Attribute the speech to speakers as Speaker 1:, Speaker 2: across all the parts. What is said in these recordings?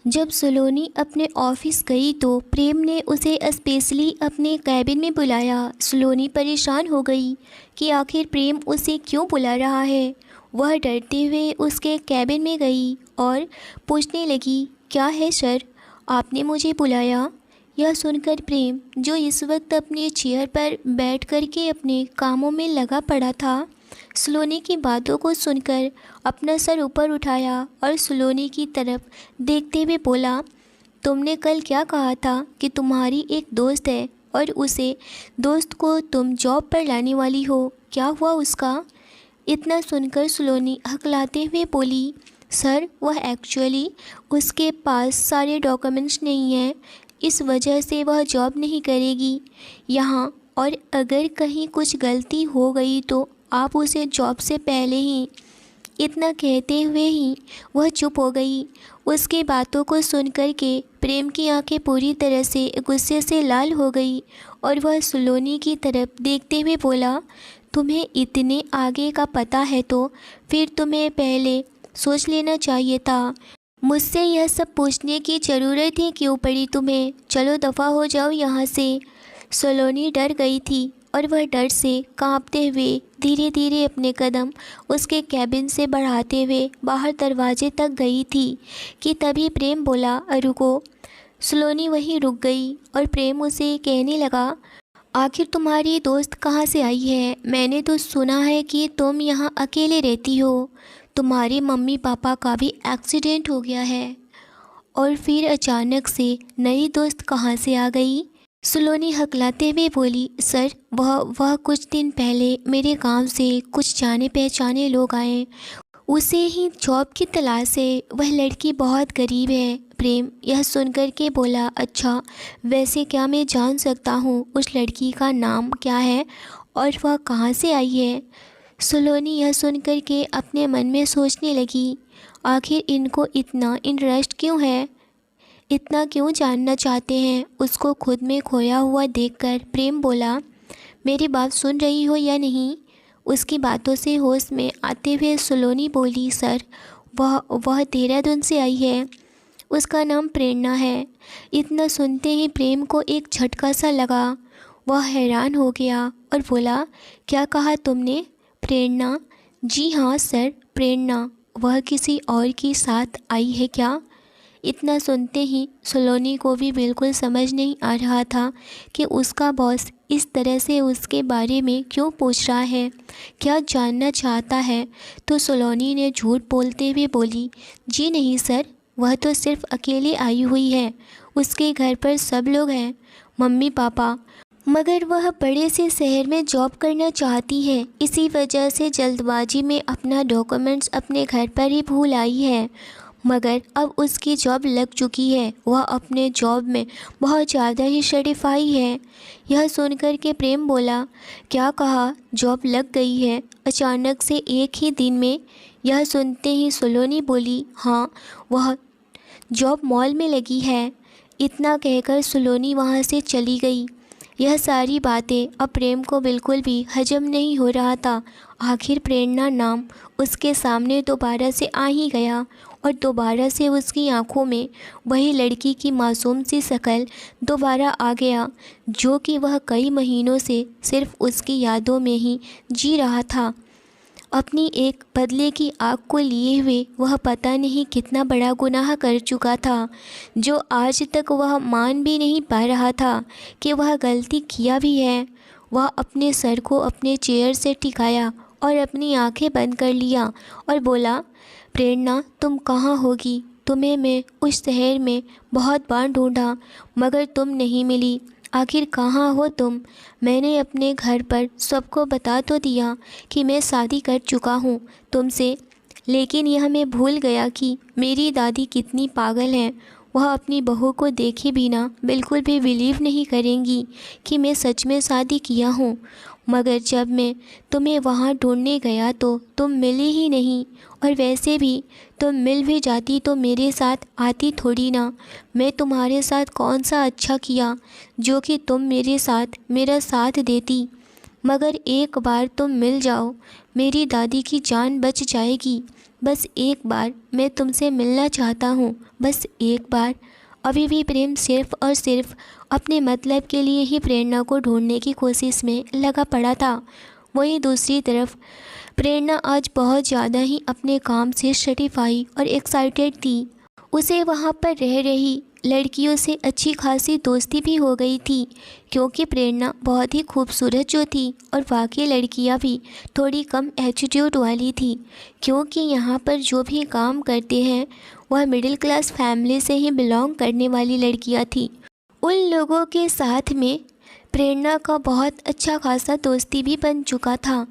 Speaker 1: जब सलोनी अपने ऑफिस गई तो प्रेम ने उसे स्पेशली अपने कैबिन में बुलाया। सलोनी परेशान हो गई कि आखिर प्रेम उसे क्यों बुला रहा है। वह डरते हुए उसके कैबिन में गई और पूछने लगी, क्या है सर, आपने मुझे बुलाया? यह सुनकर प्रेम, जो इस वक्त अपने चेयर पर बैठ कर के अपने कामों में लगा पड़ा था, सलोनी की बातों को सुनकर अपना सर ऊपर उठाया और सलोनी की तरफ देखते हुए बोला, तुमने कल क्या कहा था कि तुम्हारी एक दोस्त है और उसे दोस्त को तुम जॉब पर लाने वाली हो, क्या हुआ उसका? इतना सुनकर सलोनी हकलाते हुए बोली, सर वह एक्चुअली उसके पास सारे डॉक्यूमेंट्स नहीं हैं, इस वजह से वह जॉब नहीं करेगी यहाँ, और अगर कहीं कुछ गलती हो गई तो आप उसे जॉब से पहले ही। इतना कहते हुए ही वह चुप हो गई। उसकी बातों को सुनकर के प्रेम की आंखें पूरी तरह से गुस्से से लाल हो गई और वह सलोनी की तरफ देखते हुए बोला, तुम्हें इतने आगे का पता है तो फिर तुम्हें पहले सोच लेना चाहिए था। मुझसे यह सब पूछने की ज़रूरत ही क्यों पड़ी तुम्हें? चलो दफ़ा हो जाओ यहाँ से। सलोनी डर गई थी और वह डर से कांपते हुए धीरे धीरे अपने कदम उसके कैबिन से बढ़ाते हुए बाहर दरवाजे तक गई थी कि तभी प्रेम बोला, रुको। सलोनी वहीं रुक गई और प्रेम उसे कहने लगा, आखिर तुम्हारी दोस्त कहाँ से आई है? मैंने तो सुना है कि तुम यहाँ अकेले रहती हो, तुम्हारे मम्मी पापा का भी एक्सीडेंट हो गया है, और फिर अचानक से नई दोस्त कहाँ से आ गई? सलोनी हकलाते हुए बोली, सर वह कुछ दिन पहले मेरे गांव से कुछ जाने पहचाने लोग आए, उसे ही जॉब की तलाश है, वह लड़की बहुत गरीब है। प्रेम यह सुनकर के बोला, अच्छा वैसे क्या मैं जान सकता हूँ उस लड़की का नाम क्या है और वह कहाँ से आई है? सलोनी यह सुनकर के अपने मन में सोचने लगी, आखिर इनको इतना इंटरेस्ट क्यों है, इतना क्यों जानना चाहते हैं? उसको खुद में खोया हुआ देखकर प्रेम बोला, मेरी बात सुन रही हो या नहीं? उसकी बातों से होश में आते हुए सलोनी बोली, सर वह देहरादून से आई है, उसका नाम प्रेरणा है। इतना सुनते ही प्रेम को एक झटका सा लगा। वह हैरान हो गया और बोला, क्या कहा तुमने? प्रेरणा? जी हाँ सर, प्रेरणा। वह किसी और के साथ आई है क्या? इतना सुनते ही सलोनी को भी बिल्कुल समझ नहीं आ रहा था कि उसका बॉस इस तरह से उसके बारे में क्यों पूछ रहा है, क्या जानना चाहता है। तो सलोनी ने झूठ बोलते हुए बोली, जी नहीं सर, वह तो सिर्फ अकेले आई हुई है, उसके घर पर सब लोग हैं, मम्मी पापा, मगर वह बड़े से शहर में जॉब करना चाहती है, इसी वजह से जल्दबाजी में अपना डॉक्यूमेंट्स अपने घर पर ही भूल आई है, मगर अब उसकी जॉब लग चुकी है, वह अपने जॉब में बहुत ज़्यादा ही सर्टिफाई है। यह सुनकर के प्रेम बोला, क्या कहा, जॉब लग गई है अचानक से एक ही दिन में? यह सुनते ही सलोनी बोली, हाँ वह जॉब मॉल में लगी है। इतना कहकर सलोनी वहाँ से चली गई। यह सारी बातें अब प्रेम को बिल्कुल भी हजम नहीं हो रहा था। आखिर प्रेरणा नाम उसके सामने दोबारा से आ ही गया और दोबारा से उसकी आंखों में वही लड़की की मासूम सी शक्ल दोबारा आ गया, जो कि वह कई महीनों से सिर्फ उसकी यादों में ही जी रहा था। अपनी एक बदले की आग को लिए हुए वह पता नहीं कितना बड़ा गुनाह कर चुका था, जो आज तक वह मान भी नहीं पा रहा था कि वह गलती किया भी है। वह अपने सर को अपने चेयर से टिकाया और अपनी आंखें बंद कर लिया और बोला, प्रेरणा तुम कहाँ होगी? तुम्हें मैं उस शहर में बहुत बार ढूंढा मगर तुम नहीं मिली, आखिर कहाँ हो तुम? मैंने अपने घर पर सबको बता तो दिया कि मैं शादी कर चुका हूँ तुमसे, लेकिन यह मैं भूल गया कि मेरी दादी कितनी पागल है। वह अपनी बहू को देखे बिना बिल्कुल भी बिलीव नहीं करेंगी कि मैं सच में शादी किया हूँ, मगर जब मैं तुम्हें वहाँ ढूंढने गया तो तुम मिली ही नहीं, और वैसे भी तुम मिल भी जाती तो मेरे साथ आती थोड़ी ना। मैं तुम्हारे साथ कौन सा अच्छा किया जो कि तुम मेरे साथ मेरा साथ देती? मगर एक बार तुम मिल जाओ, मेरी दादी की जान बच जाएगी। बस एक बार मैं तुमसे मिलना चाहता हूँ, बस एक बार। अभी भी प्रेम सिर्फ़ और सिर्फ अपने मतलब के लिए ही प्रेरणा को ढूंढने की कोशिश में लगा पड़ा था। वहीं दूसरी तरफ प्रेरणा आज बहुत ज़्यादा ही अपने काम से सर्टिफाई और एक्साइटेड थी। उसे वहाँ पर रह रही लड़कियों से अच्छी खासी दोस्ती भी हो गई थी, क्योंकि प्रेरणा बहुत ही खूबसूरत जो थी और बाकी लड़कियाँ भी थोड़ी कम एटीट्यूड वाली थी, क्योंकि यहाँ पर जो भी काम करते हैं वह मिडिल क्लास फैमिली से ही बिलोंग करने वाली लड़कियाँ थी। उन लोगों के साथ में प्रेरणा का बहुत अच्छा खासा दोस्ती भी बन चुका था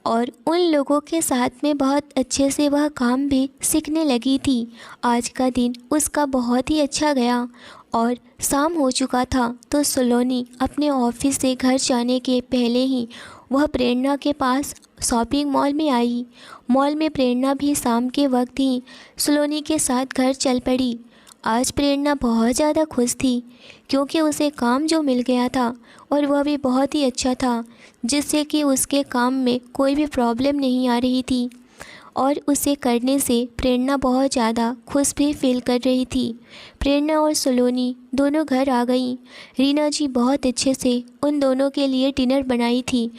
Speaker 1: और उन लोगों के साथ में बहुत अच्छे से वह काम भी सीखने लगी थी। आज का दिन उसका बहुत ही अच्छा गया और शाम हो चुका था तो सलोनी अपने ऑफिस से घर जाने के पहले ही वह प्रेरणा के पास शॉपिंग मॉल में आई। मॉल में प्रेरणा भी शाम के वक्त ही सलोनी के साथ घर चल पड़ी। आज प्रेरणा बहुत ज़्यादा खुश थी, क्योंकि उसे काम जो मिल गया था और वह भी बहुत ही अच्छा था, जिससे कि उसके काम में कोई भी प्रॉब्लम नहीं आ रही थी और उसे करने से प्रेरणा बहुत ज़्यादा खुश भी फील कर रही थी। प्रेरणा और सलोनी दोनों घर आ गईं। रीना जी बहुत अच्छे से उन दोनों के लिए डिनर बनाई थी।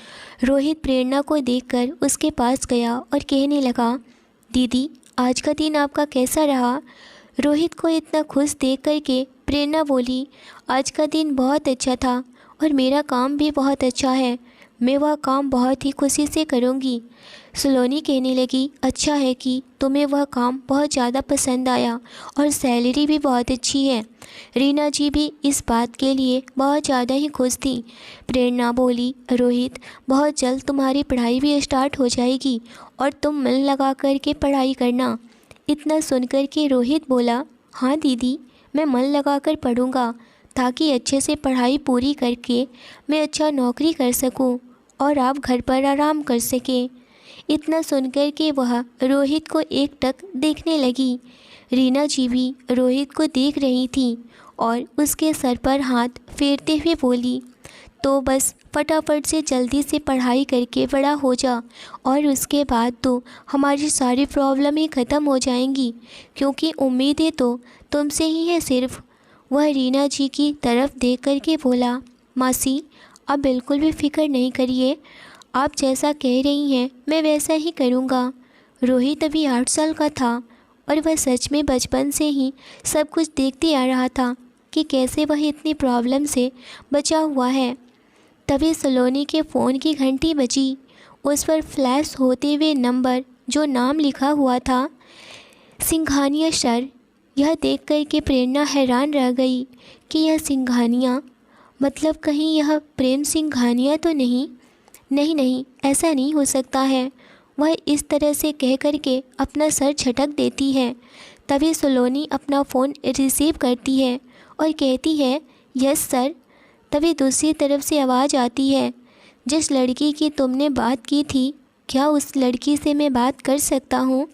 Speaker 1: रोहित प्रेरणा को देखकर उसके पास गया और कहने लगा, दीदी आज का दिन आपका कैसा रहा? रोहित को इतना खुश देख कर के प्रेरणा बोली, आज का दिन बहुत अच्छा था और मेरा काम भी बहुत अच्छा है, मैं वह काम बहुत ही खुशी से करूँगी। सलोनी कहने लगी, अच्छा है कि तुम्हें वह काम बहुत ज़्यादा पसंद आया और सैलरी भी बहुत अच्छी है। रीना जी भी इस बात के लिए बहुत ज़्यादा ही खुश थी। प्रेरणा बोली, रोहित बहुत जल्द तुम्हारी पढ़ाई भी स्टार्ट हो जाएगी और तुम मन लगा कर के पढ़ाई करना। इतना सुनकर के रोहित बोला, हाँ दीदी मैं मन लगाकर पढ़ूँगा, ताकि अच्छे से पढ़ाई पूरी करके मैं अच्छा नौकरी कर सकूं और आप घर पर आराम कर सकें। इतना सुनकर के वह रोहित को एकटक देखने लगी। रीना जी भी रोहित को देख रही थी और उसके सर पर हाथ फेरते हुए बोली, तो बस फटाफट से जल्दी से पढ़ाई करके बड़ा हो जा और उसके बाद तो हमारी सारी प्रॉब्लम ही ख़त्म हो जाएंगी, क्योंकि उम्मीदें तो तुमसे ही है सिर्फ। वह रीना जी की तरफ देख कर के बोला, मासी आप बिल्कुल भी फिक्र नहीं करिए, आप जैसा कह रही हैं मैं वैसा ही करूँगा। रोहित अभी 8 साल का था और वह सच में बचपन से ही सब कुछ देखते आ रहा था कि कैसे वह इतनी प्रॉब्लम से बचा हुआ है। तभी सलोनी के फ़ोन की घंटी बजी। उस पर फ्लैश होते हुए नंबर जो नाम लिखा हुआ था, सिंघानिया सर। यह देख कर के प्रेरणा हैरान रह गई कि यह सिंघानिया मतलब कहीं यह प्रेम सिंघानिया तो नहीं? नहीं, ऐसा नहीं हो सकता है। वह इस तरह से कह कर के अपना सर झटक देती है। तभी सलोनी अपना फ़ोन रिसीव करती है और कहती है, यस सर। तभी दूसरी तरफ से आवाज़ आती है, जिस लड़की की तुमने बात की थी, क्या उस लड़की से मैं बात कर सकता हूँ?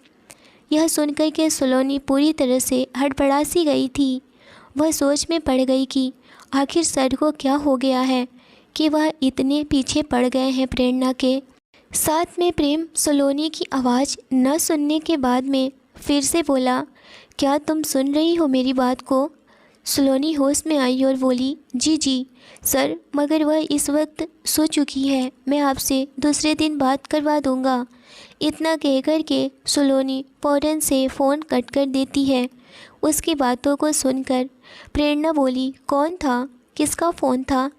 Speaker 1: यह सुनकर के सलोनी पूरी तरह से हड़बड़ा सी गई थी। वह सोच में पड़ गई कि आखिर सर को क्या हो गया है कि वह इतने पीछे पड़ गए हैं प्रेरणा के। साथ में प्रेम सलोनी की आवाज़ न सुनने के बाद में फिर से बोला, क्या तुम सुन रही हो मेरी बात को? सलोनी होश में आई और बोली, जी सर, मगर वह इस वक्त सो चुकी है, मैं आपसे दूसरे दिन बात करवा दूंगा। इतना कहकर के सलोनी फ़ौरन से फ़ोन कट कर देती है। उसकी बातों को सुनकर प्रेरणा बोली, कौन था? किसका फ़ोन था?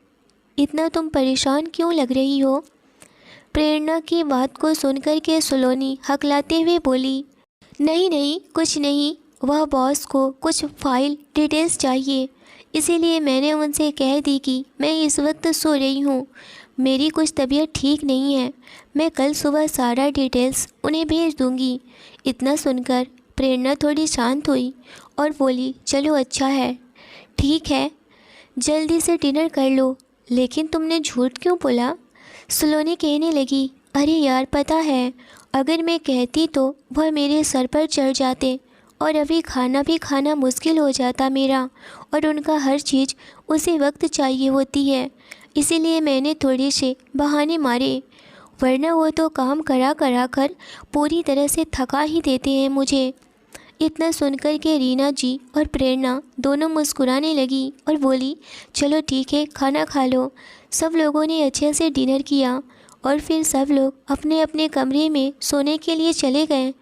Speaker 1: इतना तुम परेशान क्यों लग रही हो? प्रेरणा की बात को सुनकर के सलोनी हकलाते हुए बोली, नहीं कुछ नहीं, वह बॉस को कुछ फाइल डिटेल्स चाहिए, इसीलिए मैंने उनसे कह दी कि मैं इस वक्त सो रही हूँ, मेरी कुछ तबीयत ठीक नहीं है, मैं कल सुबह सारा डिटेल्स उन्हें भेज दूँगी। इतना सुनकर प्रेरणा थोड़ी शांत हुई और बोली, चलो अच्छा है, ठीक है, जल्दी से डिनर कर लो। लेकिन तुमने झूठ क्यों बोला? सलोनी कहने लगी, अरे यार पता है, अगर मैं कहती तो वह मेरे सर पर चढ़ जाते और अभी खाना भी खाना मुश्किल हो जाता मेरा, और उनका हर चीज़ उसी वक्त चाहिए होती है, इसीलिए मैंने थोड़े से बहाने मारे, वरना वो तो काम करा करा कर पूरी तरह से थका ही देते हैं मुझे। इतना सुनकर के रीना जी और प्रेरणा दोनों मुस्कुराने लगी और बोली, चलो ठीक है, खाना खा लो। सब लोगों ने अच्छे से डिनर किया और फिर सब लोग अपने अपने कमरे में सोने के लिए चले गए।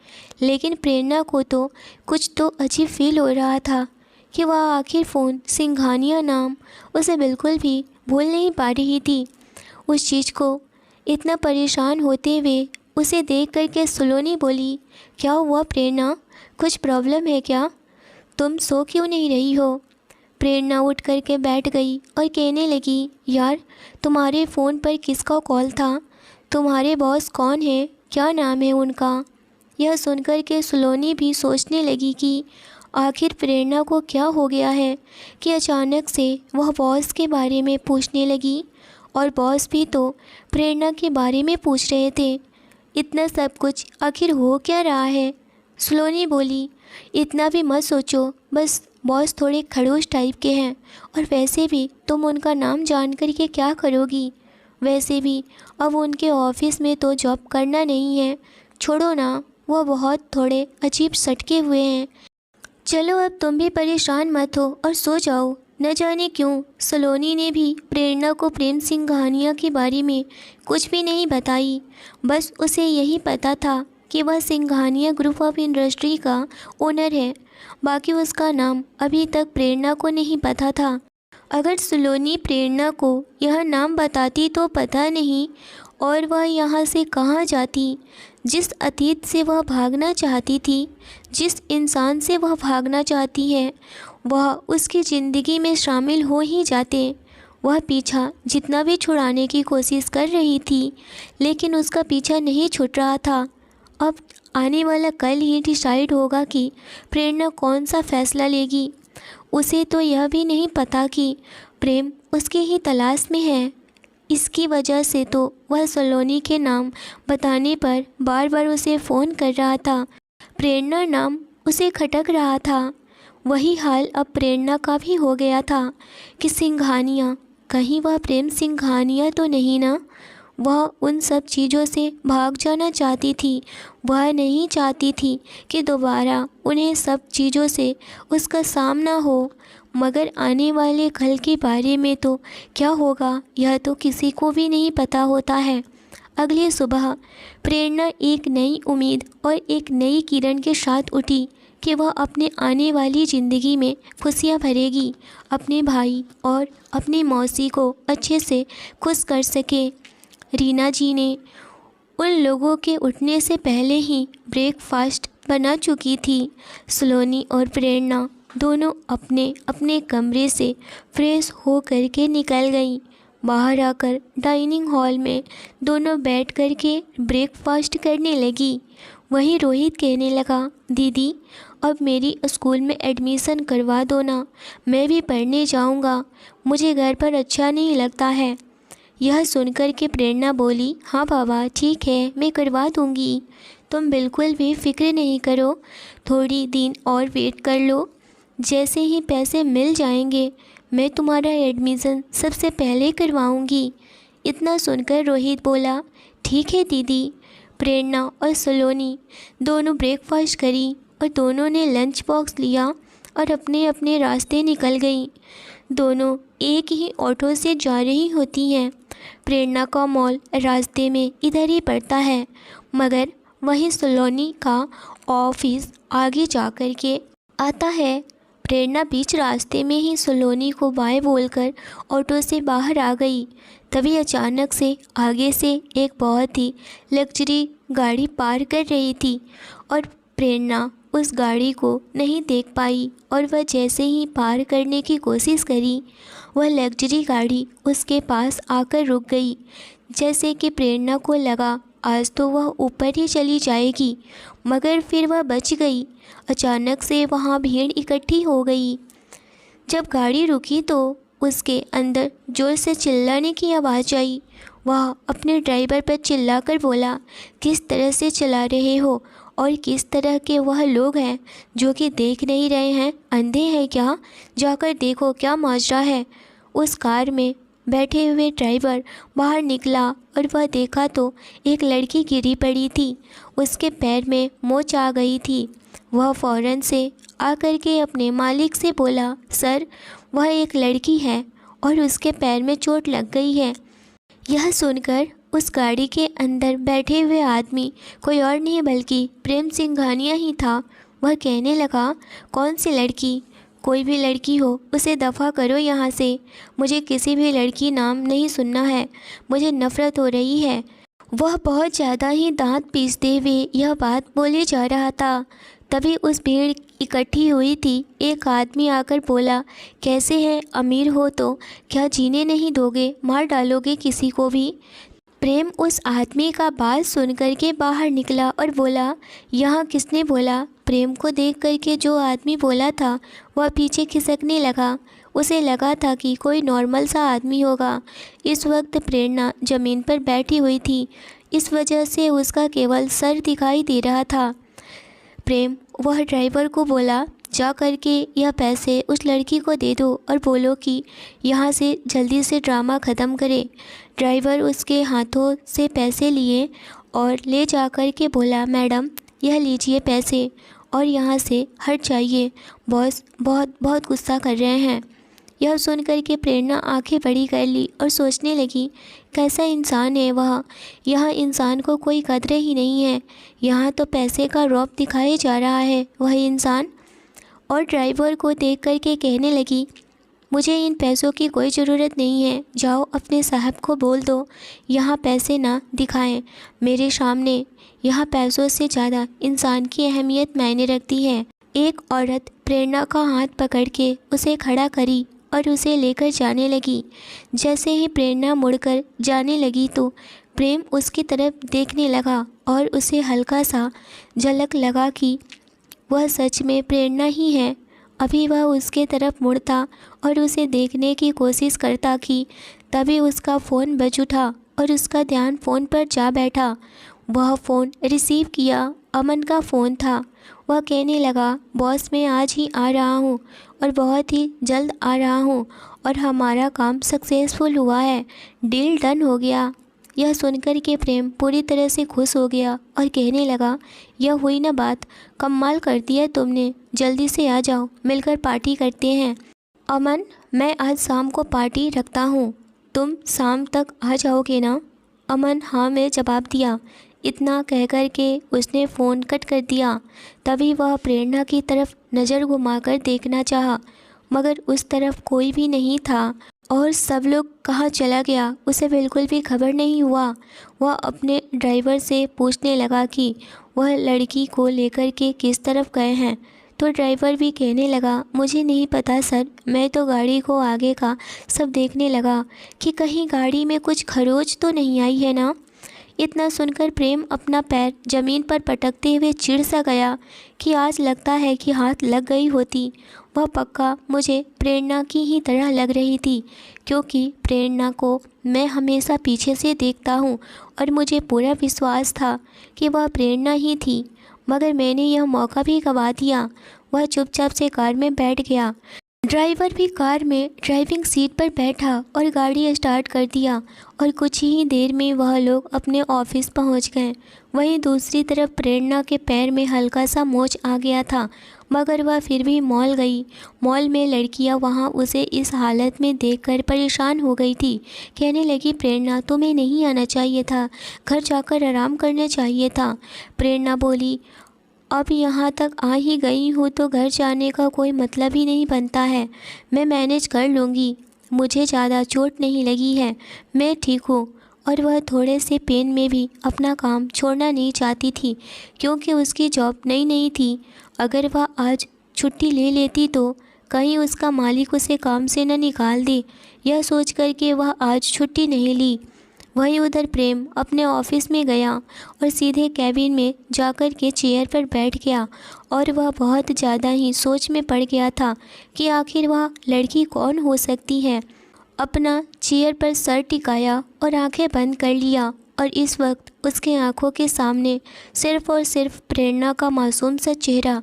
Speaker 1: लेकिन प्रेरणा को तो कुछ तो अजीब फील हो रहा था कि वह आखिर फ़ोन सिंघानिया नाम उसे बिल्कुल भी भूल नहीं पा रही थी। उस चीज़ को इतना परेशान होते हुए उसे देख कर के सलोनी बोली, क्या हुआ प्रेरणा, कुछ प्रॉब्लम है क्या? तुम सो क्यों नहीं रही हो? प्रेरणा उठ कर के बैठ गई और कहने लगी, यार तुम्हारे फ़ोन पर किसका कॉल था? तुम्हारे बॉस कौन है? क्या नाम है उनका? यह सुनकर के सलोनी भी सोचने लगी कि आखिर प्रेरणा को क्या हो गया है कि अचानक से वह बॉस के बारे में पूछने लगी, और बॉस भी तो प्रेरणा के बारे में पूछ रहे थे। इतना सब कुछ आखिर हो क्या रहा है? सलोनी बोली, इतना भी मत सोचो, बस बॉस थोड़े खड़ूस टाइप के हैं, और वैसे भी तुम उनका नाम जान कर के क्या करोगी? वैसे भी अब उनके ऑफिस में तो जॉब करना नहीं है, छोड़ो ना, वो बहुत थोड़े अजीब सटके हुए हैं। चलो अब तुम भी परेशान मत हो और सो जाओ। न जाने क्यों सलोनी ने भी प्रेरणा को प्रेम सिंघानिया के बारे में कुछ भी नहीं बताई। बस उसे यही पता था कि वह सिंघानिया ग्रुप ऑफ इंडस्ट्री का ओनर है। बाकी उसका नाम अभी तक प्रेरणा को नहीं पता था। अगर सलोनी प्रेरणा को यह नाम बताती तो पता नहीं और वह यहाँ से कहाँ जाती। जिस अतीत से वह भागना चाहती थी, जिस इंसान से वह भागना चाहती है, वह उसकी ज़िंदगी में शामिल हो ही जाते। वह पीछा जितना भी छुड़ाने की कोशिश कर रही थी, लेकिन उसका पीछा नहीं छूट रहा था। अब आने वाला कल ही डिसाइड होगा कि प्रेरणा कौन सा फ़ैसला लेगी। उसे तो यह भी नहीं पता कि प्रेम उसकी ही तलाश में है। इसकी वजह से तो वह सलोनी के नाम बताने पर बार बार उसे फ़ोन कर रहा था। प्रेरणा नाम उसे खटक रहा था। वही हाल अब प्रेरणा का भी हो गया था कि सिंघानिया, कहीं वह प्रेम सिंघानिया तो नहीं ना? वह उन सब चीज़ों से भाग जाना चाहती थी। वह नहीं चाहती थी कि दोबारा उन्हें सब चीज़ों से उसका सामना हो। मगर आने वाले कल के बारे में तो क्या होगा, यह तो किसी को भी नहीं पता होता है। अगली सुबह प्रेरणा एक नई उम्मीद और एक नई किरण के साथ उठी कि वह अपने आने वाली ज़िंदगी में खुशियाँ भरेगी, अपने भाई और अपनी मौसी को अच्छे से खुश कर सके। रीना जी ने उन लोगों के उठने से पहले ही ब्रेकफास्ट बना चुकी थी। सलोनी और प्रेरणा दोनों अपने अपने कमरे से फ्रेश हो कर के निकल गईं। बाहर आकर डाइनिंग हॉल में दोनों बैठ कर के ब्रेकफास्ट करने लगी। वहीं रोहित कहने लगा, दीदी अब मेरी स्कूल में एडमिशन करवा दो ना, मैं भी पढ़ने जाऊंगा, मुझे घर पर अच्छा नहीं लगता है। यह सुनकर के प्रेरणा बोली, हाँ बाबा ठीक है, मैं करवा दूंगी, तुम बिल्कुल भी फिक्र नहीं करो, थोड़ी दिन और वेट कर लो, जैसे ही पैसे मिल जाएंगे मैं तुम्हारा एडमिशन सबसे पहले करवाऊंगी। इतना सुनकर रोहित बोला, ठीक है दीदी। प्रेरणा और सलोनी दोनों ब्रेकफास्ट करी और दोनों ने लंच बॉक्स लिया और अपने अपने रास्ते निकल गईं। दोनों एक ही ऑटो से जा रही होती हैं। प्रेरणा का मॉल रास्ते में इधर ही पड़ता है, मगर वहीं सलोनी का ऑफिस आगे जा कर के आता है। प्रेरणा बीच रास्ते में ही सलोनी को बाय बोलकर ऑटो से बाहर आ गई। तभी अचानक से आगे से एक बहुत ही लग्जरी गाड़ी पार कर रही थी और प्रेरणा उस गाड़ी को नहीं देख पाई, और वह जैसे ही पार करने की कोशिश करी, वह लग्जरी गाड़ी उसके पास आकर रुक गई। जैसे कि प्रेरणा को लगा आज तो वह ऊपर ही चली जाएगी, मगर फिर वह बच गई। अचानक से वहाँ भीड़ इकट्ठी हो गई। जब गाड़ी रुकी तो उसके अंदर जोर से चिल्लाने की आवाज़ आई। वह अपने ड्राइवर पर चिल्लाकर बोला, किस तरह से चला रहे हो और किस तरह के वह लोग हैं जो कि देख नहीं रहे हैं, अंधे हैं क्या? जाकर देखो क्या माजरा है। उस कार में बैठे हुए ड्राइवर बाहर निकला और वह देखा तो एक लड़की गिरी पड़ी थी। उसके पैर में मोच आ गई थी। वह फ़ौरन से आकर के अपने मालिक से बोला, सर वह एक लड़की है और उसके पैर में चोट लग गई है। यह सुनकर उस गाड़ी के अंदर बैठे हुए आदमी कोई और नहीं बल्कि प्रेम सिंघानिया ही था। वह कहने लगा, कौन सी लड़की? कोई भी लड़की हो उसे दफ़ा करो यहाँ से। मुझे किसी भी लड़की नाम नहीं सुनना है, मुझे नफ़रत हो रही है। वह बहुत ज़्यादा ही दांत पीसते हुए यह बात बोले जा रहा था। तभी उस भीड़ इकट्ठी हुई थी। एक आदमी आकर बोला, कैसे हैं? अमीर हो तो क्या जीने नहीं दोगे? मार डालोगे किसी को भी? प्रेम उस आदमी का बात सुन कर के बाहर निकला और बोला, यहाँ किसने बोला? प्रेम को देख कर के जो आदमी बोला था वह पीछे खिसकने लगा। उसे लगा था कि कोई नॉर्मल सा आदमी होगा। इस वक्त प्रेरणा ज़मीन पर बैठी हुई थी, इस वजह से उसका केवल सर दिखाई दे रहा था। प्रेम वह ड्राइवर को बोला, जा करके यह पैसे उस लड़की को दे दो और बोलो कि यहाँ से जल्दी से ड्रामा ख़त्म करे। ड्राइवर उसके हाथों से पैसे लिए और ले जा कर के बोला, मैडम यह लीजिए पैसे और यहाँ से हट जाइए, बॉस बहुत गुस्सा कर रहे हैं। यह सुनकर के प्रेरणा आंखें बड़ी कर ली और सोचने लगी, कैसा इंसान है वह। यहाँ इंसान को कोई कदर ही नहीं है, यहाँ तो पैसे का रौब दिखाया जा रहा है वह इंसान। और ड्राइवर को देख कर के कहने लगी, मुझे इन पैसों की कोई ज़रूरत नहीं है, जाओ अपने साहब को बोल दो यहाँ पैसे ना दिखाएं मेरे सामने। यहाँ पैसों से ज़्यादा इंसान की अहमियत मायने रखती है। एक औरत प्रेरणा का हाथ पकड़ के उसे खड़ा करी और उसे लेकर जाने लगी। जैसे ही प्रेरणा मुड़कर जाने लगी तो प्रेम उसकी तरफ देखने लगा और उसे हल्का सा झलक लगा कि वह सच में प्रेरणा ही है। अभी वह उसके तरफ मुड़ता और उसे देखने की कोशिश करता कि तभी उसका फ़ोन बज उठा और उसका ध्यान फ़ोन पर जा बैठा। वह फ़ोन रिसीव किया, अमन का फ़ोन था। वह कहने लगा, बॉस मैं आज ही आ रहा हूँ और बहुत ही जल्द आ रहा हूँ और हमारा काम सक्सेसफुल हुआ है, डील डन हो गया। यह सुनकर के प्रेम पूरी तरह से खुश हो गया और कहने लगा, यह हुई ना बात, कमाल कर दिया तुमने, जल्दी से आ जाओ मिलकर पार्टी करते हैं। अमन मैं आज शाम को पार्टी रखता हूँ, तुम शाम तक आ जाओगे ना? अमन हाँ में जवाब दिया। इतना कहकर के उसने फ़ोन कट कर दिया। तभी वह प्रेरणा की तरफ नज़र घुमाकर देखना चाहा, मगर उस तरफ कोई भी नहीं था और सब लोग कहाँ चला गया उसे बिल्कुल भी खबर नहीं हुआ। वह अपने ड्राइवर से पूछने लगा कि वह लड़की को लेकर के किस तरफ गए हैं, तो ड्राइवर भी कहने लगा, मुझे नहीं पता सर, मैं तो गाड़ी को आगे का सब देखने लगा कि कहीं गाड़ी में कुछ खरोच तो नहीं आई है ना। इतना सुनकर प्रेम अपना पैर ज़मीन पर पटकते हुए चिढ़ सा गया कि आज लगता है कि हाथ लग गई होती। वह पक्का मुझे प्रेरणा की ही तरह लग रही थी, क्योंकि प्रेरणा को मैं हमेशा पीछे से देखता हूँ और मुझे पूरा विश्वास था कि वह प्रेरणा ही थी, मगर मैंने यह मौका भी गंवा दिया। वह चुपचाप से कार में बैठ गया। ड्राइवर भी कार में ड्राइविंग सीट पर बैठा और गाड़ी स्टार्ट कर दिया और कुछ ही देर में वह लोग अपने ऑफिस पहुंच गए। वहीं दूसरी तरफ प्रेरणा के पैर में हल्का सा मोच आ गया था, मगर वह फिर भी मॉल गई। मॉल में लड़कियां वहां उसे इस हालत में देखकर परेशान हो गई थी। कहने लगी, प्रेरणा तुम्हें नहीं आना चाहिए था, घर जाकर आराम करना चाहिए था। प्रेरणा बोली, अब यहाँ तक आ ही गई हूँ तो घर जाने का कोई मतलब ही नहीं बनता है, मैं मैनेज कर लूँगी, मुझे ज़्यादा चोट नहीं लगी है, मैं ठीक हूँ। और वह थोड़े से पेन में भी अपना काम छोड़ना नहीं चाहती थी, क्योंकि उसकी जॉब नई नहीं थी। अगर वह आज छुट्टी ले लेती तो कहीं उसका मालिक उसे काम से न निकाल दे। यह सोच कर के वह आज छुट्टी नहीं ली। वहीं उधर प्रेम अपने ऑफिस में गया और सीधे कैबिन में जाकर के चेयर पर बैठ गया और वह बहुत ज़्यादा ही सोच में पड़ गया था कि आखिर वह लड़की कौन हो सकती है। अपना चेयर पर सर टिकाया और आंखें बंद कर लिया और इस वक्त उसके आंखों के सामने सिर्फ़ और सिर्फ प्रेरणा का मासूम सा चेहरा,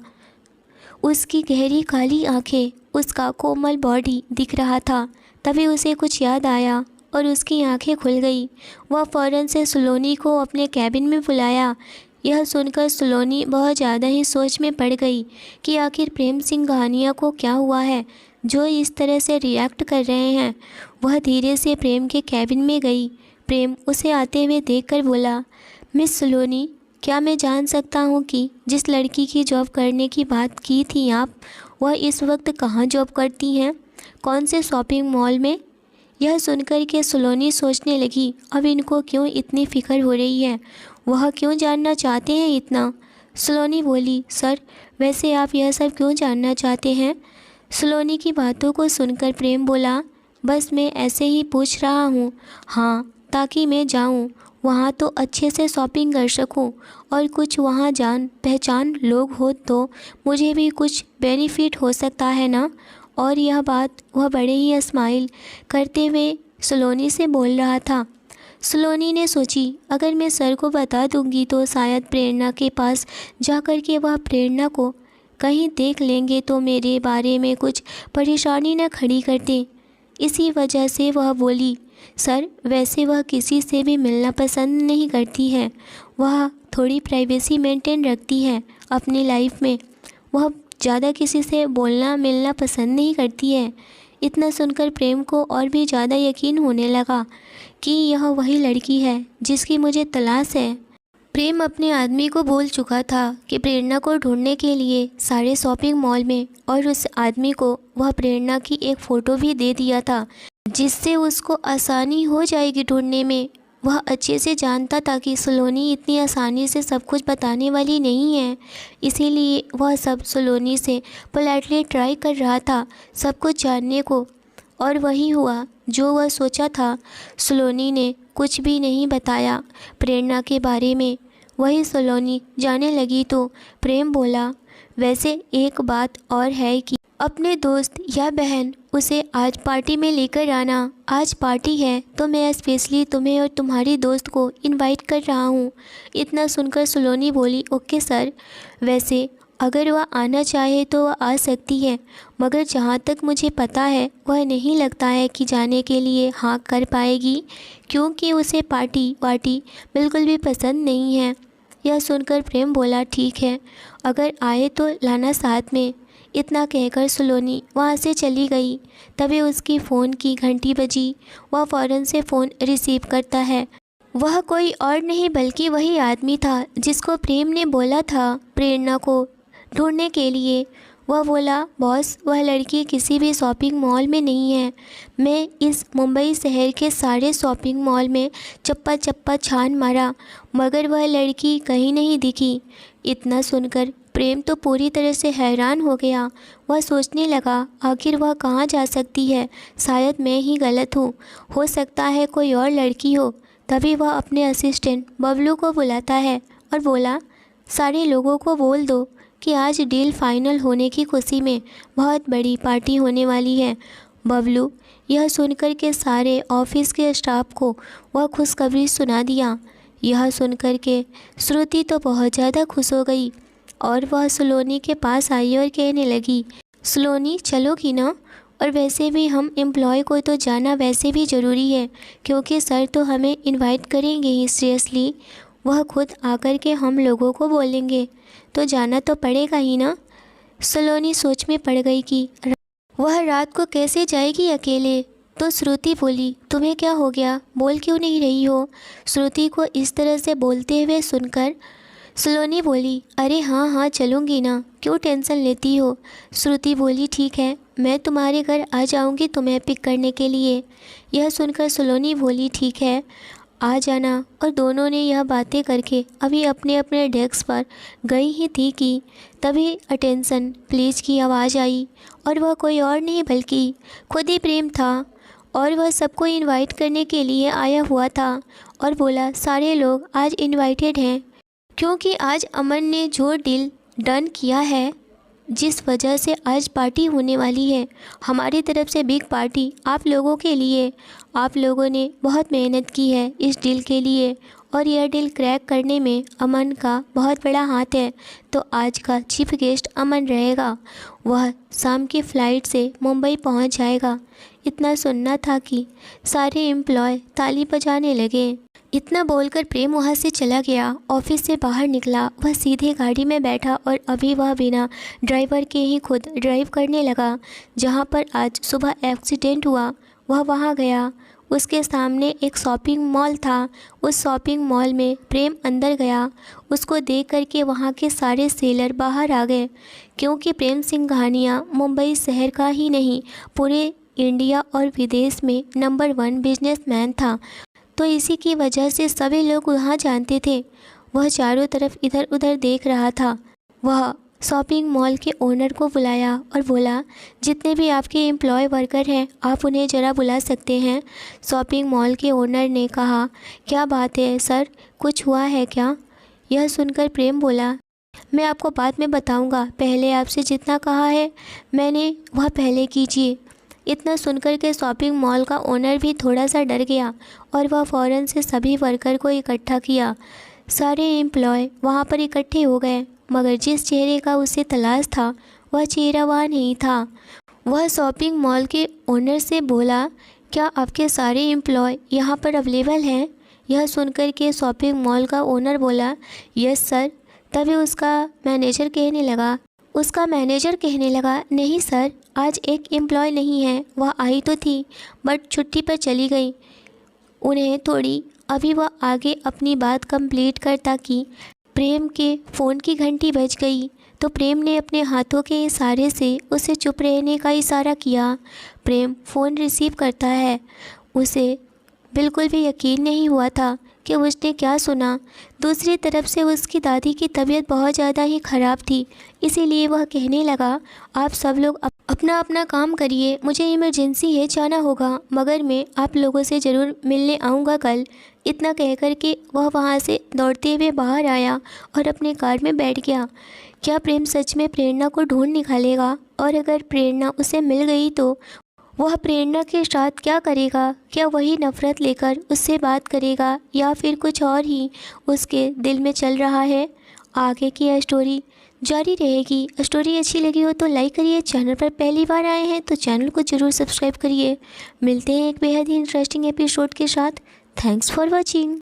Speaker 1: उसकी गहरी काली आंखें, उसका कोमल बॉडी दिख रहा था। तभी उसे कुछ याद आया और उसकी आंखें खुल गई। वह फ़ौरन से सलोनी को अपने कैबिन में बुलाया। यह सुनकर सलोनी बहुत ज़्यादा ही सोच में पड़ गई कि आखिर प्रेम सिंह घानिया को क्या हुआ है जो इस तरह से रिएक्ट कर रहे हैं। वह धीरे से प्रेम के कैबिन में गई। प्रेम उसे आते हुए देखकर बोला, मिस सलोनी, क्या मैं जान सकता हूँ कि जिस लड़की की जॉब करने की बात की थी आप, वह इस वक्त कहाँ जॉब करती हैं? कौन से शॉपिंग मॉल में? यह सुनकर के सलोनी सोचने लगी, अब इनको क्यों इतनी फ़िक्र हो रही है, वह क्यों जानना चाहते हैं इतना। सलोनी बोली, सर वैसे आप यह सब क्यों जानना चाहते हैं? सलोनी की बातों को सुनकर प्रेम बोला, बस मैं ऐसे ही पूछ रहा हूँ। हाँ, ताकि मैं जाऊँ वहाँ तो अच्छे से शॉपिंग कर सकूँ और कुछ वहाँ जान पहचान लोग हो तो मुझे भी कुछ बेनिफिट हो सकता है ना। और यह बात वह बड़े ही स्माइल करते हुए सलोनी से बोल रहा था। सलोनी ने सोची, अगर मैं सर को बता दूंगी तो शायद प्रेरणा के पास जाकर के वह प्रेरणा को कहीं देख लेंगे तो मेरे बारे में कुछ परेशानी न खड़ी करते। इसी वजह से वह बोली, सर वैसे वह किसी से भी मिलना पसंद नहीं करती है। वह थोड़ी प्राइवेसी मेंटेन रखती है अपनी लाइफ में। वह ज़्यादा किसी से बोलना मिलना पसंद नहीं करती है। इतना सुनकर प्रेम को और भी ज़्यादा यकीन होने लगा कि यह वही लड़की है जिसकी मुझे तलाश है। प्रेम अपने आदमी को बोल चुका था कि प्रेरणा को ढूंढने के लिए सारे शॉपिंग मॉल में, और उस आदमी को वह प्रेरणा की एक फ़ोटो भी दे दिया था जिससे उसको आसानी हो जाएगी ढूंढने में। वह अच्छे से जानता था कि सलोनी इतनी आसानी से सब कुछ बताने वाली नहीं है, इसीलिए वह सब सलोनी से पोलाइटली ट्राई कर रहा था सब कुछ जानने को। और वही हुआ जो वह सोचा था। सलोनी ने कुछ भी नहीं बताया प्रेरणा के बारे में। वही सलोनी जाने लगी तो प्रेम बोला, वैसे एक बात और है कि अपने दोस्त या बहन उसे आज पार्टी में लेकर आना। आज पार्टी है तो मैं स्पेशली तुम्हें और तुम्हारी दोस्त को इनवाइट कर रहा हूँ। इतना सुनकर सलोनी बोली, ओके सर, वैसे अगर वह आना चाहे तो वह आ सकती है, मगर जहाँ तक मुझे पता है वह नहीं लगता है कि जाने के लिए हाँ कर पाएगी, क्योंकि उसे पार्टी वार्टी बिल्कुल भी पसंद नहीं है। यह सुनकर प्रेम बोला, ठीक है, अगर आए तो लाना साथ में। इतना कहकर सलोनी वहाँ से चली गई। तभी उसकी फ़ोन की घंटी बजी। वह फ़ौरन से फ़ोन रिसीव करता है। वह कोई और नहीं बल्कि वही आदमी था जिसको प्रेम ने बोला था प्रेरणा को ढूंढने के लिए। वह बोला, बॉस वह लड़की किसी भी शॉपिंग मॉल में नहीं है। मैं इस मुंबई शहर के सारे शॉपिंग मॉल में चप्पा चप्पा छान मारा, मगर वह लड़की कहीं नहीं दिखी। इतना सुनकर प्रेम तो पूरी तरह से हैरान हो गया। वह सोचने लगा, आखिर वह कहाँ जा सकती है, शायद मैं ही गलत हूँ, हो सकता है कोई और लड़की हो। तभी वह अपने असिस्टेंट बबलू को बुलाता है और बोला, सारे लोगों को बोल दो कि आज डील फाइनल होने की खुशी में बहुत बड़ी पार्टी होने वाली है। बबलू यह सुनकर के सारे ऑफिस के स्टाफ को वह खुशखबरी सुना दिया। यह सुनकर के श्रुति तो बहुत ज़्यादा खुश हो गई और वह सलोनी के पास आई और कहने लगी, सलोनी चलोगी ना? और वैसे भी हम एम्प्लॉय को तो जाना वैसे भी ज़रूरी है, क्योंकि सर तो हमें इनवाइट करेंगे ही सीरियसली। वह खुद आकर के हम लोगों को बोलेंगे तो जाना तो पड़ेगा ही ना। सलोनी सोच में पड़ गई कि वह रात को कैसे जाएगी अकेले। तो श्रुति बोली, तुम्हें क्या हो गया, बोल क्यों नहीं रही हो? श्रुति को इस तरह से बोलते हुए सुनकर सलोनी बोली, अरे हाँ हाँ चलूँगी ना, क्यों टेंशन लेती हो? श्रुति बोली, ठीक है, मैं तुम्हारे घर आ जाऊँगी तुम्हें पिक करने के लिए। यह सुनकर सलोनी बोली, ठीक है आ जाना। और दोनों ने यह बातें करके अभी अपने अपने डेस्क पर गई ही थी कि तभी अटेंशन प्लीज़ की आवाज़ आई, और वह कोई और नहीं बल्कि खुद ही प्रेम था। और वह सबको इनवाइट करने के लिए आया हुआ था और बोला, सारे लोग आज इनवाइटेड हैं, क्योंकि आज अमन ने जो डील डन किया है, जिस वजह से आज पार्टी होने वाली है, हमारी तरफ से बिग पार्टी आप लोगों के लिए। आप लोगों ने बहुत मेहनत की है इस डील के लिए और यह डील क्रैक करने में अमन का बहुत बड़ा हाथ है। तो आज का चीफ गेस्ट अमन रहेगा। वह शाम की फ़्लाइट से मुंबई पहुंच जाएगा। इतना सुनना था कि सारे एम्प्लॉय ताली बजाने लगे। इतना बोलकर प्रेम वहाँ से चला गया। ऑफिस से बाहर निकला, वह सीधे गाड़ी में बैठा और अभी वह बिना ड्राइवर के ही खुद ड्राइव करने लगा। जहाँ पर आज सुबह एक्सीडेंट हुआ वह वहाँ गया। उसके सामने एक शॉपिंग मॉल था। उस शॉपिंग मॉल में प्रेम अंदर गया। उसको देख करके वहाँ के सारे सेलर बाहर आ गए, क्योंकि प्रेम सिंघानिया मुंबई शहर का ही नहीं पूरे इंडिया और विदेश में नंबर 1 बिजनेसमैन था। तो इसी की वजह से सभी लोग वहाँ जानते थे। वह चारों तरफ इधर उधर देख रहा था। वह शॉपिंग मॉल के ओनर को बुलाया और बोला, जितने भी आपके एम्प्लॉय वर्कर हैं आप उन्हें ज़रा बुला सकते हैं। शॉपिंग मॉल के ओनर ने कहा, क्या बात है सर, कुछ हुआ है क्या? यह सुनकर प्रेम बोला, मैं आपको बाद में बताऊंगा, पहले आपसे जितना कहा है मैंने वह पहले कीजिए। इतना सुनकर के शॉपिंग मॉल का ओनर भी थोड़ा सा डर गया और वह फ़ौरन से सभी वर्कर को इकट्ठा किया। सारे एम्प्लॉय वहाँ पर इकट्ठे हो गए, मगर जिस चेहरे का उसे तलाश था वह चेहरा वहाँ नहीं था। वह शॉपिंग मॉल के ओनर से बोला, क्या आपके सारे एम्प्लॉय यहाँ पर अवेलेबल हैं? यह सुनकर के शॉपिंग मॉल का ओनर बोला, यस सर। तभी उसका मैनेजर कहने लगा, नहीं सर, आज एक एम्प्लॉय नहीं है, वह आई तो थी बट छुट्टी पर चली गई। उन्हें थोड़ी अभी वह आगे अपनी बात कंप्लीट करता कि प्रेम के फ़ोन की घंटी बज गई। तो प्रेम ने अपने हाथों के इशारे से उसे चुप रहने का इशारा किया। प्रेम फ़ोन रिसीव करता है। उसे बिल्कुल भी यकीन नहीं हुआ था कि उसने क्या सुना। दूसरी तरफ से उसकी दादी की तबीयत बहुत ज़्यादा ही ख़राब थी, इसीलिए वह कहने लगा, आप सब लोग अपना अपना काम करिए, मुझे इमरजेंसी है, जाना होगा, मगर मैं आप लोगों से ज़रूर मिलने आऊँगा कल। इतना कहकर के वह वहाँ से दौड़ते हुए बाहर आया और अपने कार में बैठ गया। क्या प्रेम सच में प्रेरणा को ढूंढ निकालेगा? और अगर प्रेरणा उसे मिल गई तो वह प्रेरणा के साथ क्या करेगा? क्या वही नफ़रत लेकर उससे बात करेगा या फिर कुछ और ही उसके दिल में चल रहा है? आगे की यह स्टोरी जारी रहेगी। स्टोरी अच्छी लगी हो तो लाइक करिए। चैनल पर पहली बार आए हैं तो चैनल को ज़रूर सब्सक्राइब करिए। मिलते हैं एक बेहद ही इंटरेस्टिंग एपिसोड के साथ। Thanks for watching.